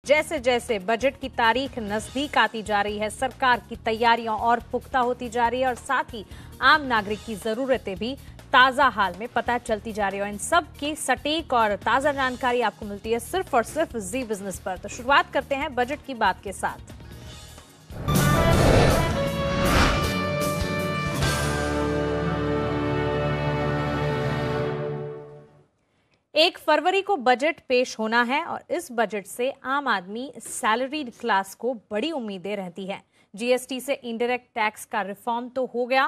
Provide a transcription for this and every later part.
जैसे जैसे बजट की तारीख नजदीक आती जा रही है, सरकार की तैयारियां और पुख्ता होती जा रही है और साथ ही आम नागरिक की जरूरतें भी ताजा हाल में पता चलती जा रही है। इन सब की सटीक और ताजा जानकारी आपको मिलती है सिर्फ और सिर्फ जी बिजनेस पर। तो शुरुआत करते हैं बजट की बात के साथ। 1 फरवरी को बजट पेश होना है और इस बजट से आम आदमी सैलरीड क्लास को बड़ी उम्मीदें रहती है। जीएसटी से इनडायरेक्ट टैक्स का रिफॉर्म तो हो गया,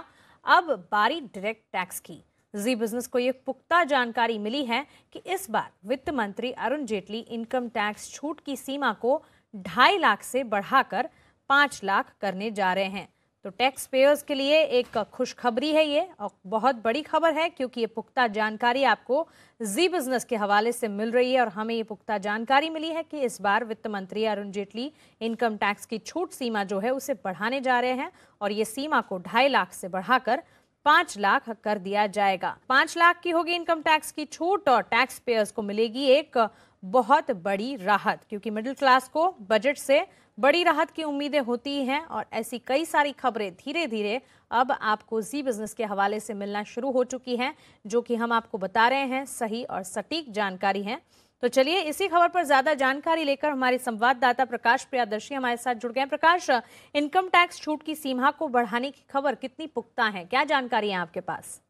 अब बारी डायरेक्ट टैक्स की। जी बिजनेस को ये पुख्ता जानकारी मिली है कि इस बार वित्त मंत्री अरुण जेटली इनकम टैक्स छूट की सीमा को 2.5 लाख से बढ़ाकर 5 लाख करने जा रहे हैं। तो टैक्स पेयर्स के लिए एक खुशखबरी है ये, और बहुत बड़ी खबर है क्योंकि ये पुख्ता जानकारी आपको जी बिजनेस के हवाले से मिल रही है। और हमें ये पुख्ता जानकारी मिली है कि इस बार वित्त मंत्री अरुण जेटली इनकम टैक्स की छूट सीमा जो है उसे बढ़ाने जा रहे हैं और ये सीमा को 2.5 लाख से बढ़ाकर 5 लाख कर दिया जाएगा। 5 लाख की होगी इनकम टैक्स की छूट और टैक्स पेयर्स को मिलेगी एक बहुत बड़ी राहत, क्योंकि मिडिल क्लास को बजट से बड़ी राहत की उम्मीदें होती हैं। और ऐसी कई सारी खबरें धीरे धीरे अब आपको जी बिजनेस के हवाले से मिलना शुरू हो चुकी हैं, जो कि हम आपको बता रहे हैं सही और सटीक जानकारी है। तो चलिए इसी खबर पर ज्यादा जानकारी लेकर हमारे संवाददाता प्रकाश प्रियदर्शी हमारे साथ जुड़ गए हैं। प्रकाश, इनकम टैक्स छूट की सीमा को बढ़ाने की खबर कितनी पुख्ता है, क्या जानकारी है आपके पास?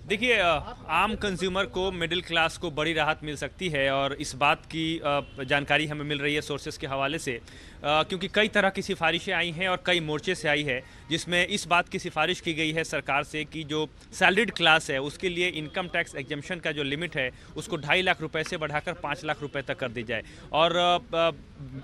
देखिए, आम कंज्यूमर को, मिडिल क्लास को बड़ी राहत मिल सकती है और इस बात की जानकारी हमें मिल रही है सोर्सेस के हवाले से, क्योंकि कई तरह की सिफारिशें आई हैं और कई मोर्चे से आई है, जिसमें इस बात की सिफारिश की गई है सरकार से कि जो सैलरीड क्लास है उसके लिए इनकम टैक्स एग्जम्पशन का जो लिमिट है उसको 2.5 लाख रुपए से बढ़ाकर 5 लाख रुपए तक कर दी जाए। और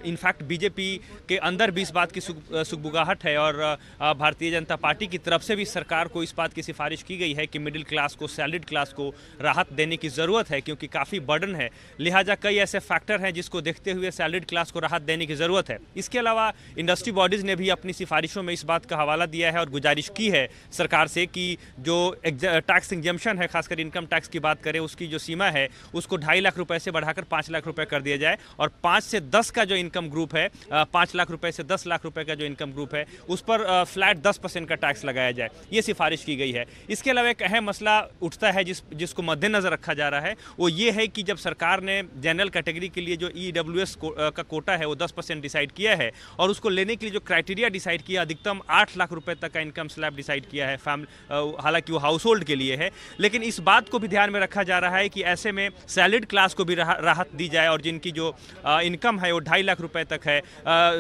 इनफैक्ट बीजेपी के अंदर भी इस बात की सुगबुगाहट है और भारतीय जनता पार्टी की तरफ से भी सरकार को इस बात की सिफारिश की गई है कि मिडिल क्लास को, सैलरीड क्लास को राहत देने की ज़रूरत है, क्योंकि काफ़ी बर्डन है। लिहाजा कई ऐसे फैक्टर हैं जिसको देखते हुए सैलरीड क्लास को राहत देने की ज़रूरत है। इसके अलावा इंडस्ट्री बॉडीज़ ने भी अपनी सिफारिशों में इस बात का हवाला दिया है और गुजारिश की है सरकार से कि जो टैक्स एग्जम्पशन है, खासकर इनकम टैक्स की बात करें, उसकी जो सीमा है उसको 2.5 लाख रुपए से बढ़ाकर 5 लाख रुपए कर दिया जाए और 5 से 10 का जो इनकम ग्रुप है, 5 लाख रुपए से 10 लाख रुपए का जो इनकम ग्रुप है उस पर फ्लैट 10% का टैक्स लगाया जाए, ये सिफारिश की गई है। इसके अलावा एक अहम मसला उठता है जिसको मद्देनजर रखा जा रहा है, वो ये है कि जब सरकार ने जनरल कैटेगरी के लिए जो EWS का कोटा है वो 10% डिसाइड किया है और उसको लेने के लिए जो क्राइटेरिया डिसाइड किया, अधिकतम 8 लाख रुपए तक का इनकम स्लैब डिसाइड किया है, हालांकि वो हाउस होल्ड के लिए है, लेकिन इस बात को भी ध्यान में रखा जा रहा है कि ऐसे में सैलरीड क्लास को भी राहत दी जाए और जिनकी जो इनकम है वो 2.5 लाख रुपए तक है,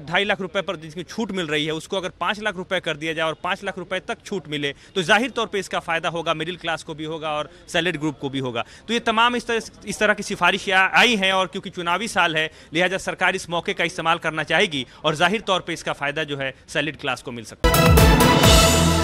2.5 लाख रुपए पर जिसकी छूट मिल रही है उसको अगर 5 लाख रुपए कर दिया जाए और 5 लाख रुपए तक छूट मिले तो जाहिर तौर पर इसका फायदा होगा, मिडिल क्लास को भी होगा और सैलरीड ग्रुप को भी होगा। तो ये तमाम इस तरह की सिफारिशें आई हैं और क्योंकि चुनावी साल है लिहाजा सरकार इस मौके का इस्तेमाल करना चाहेगी और जाहिर तौर पे इसका फायदा जो है सैलरीड क्लास को मिल सकता है।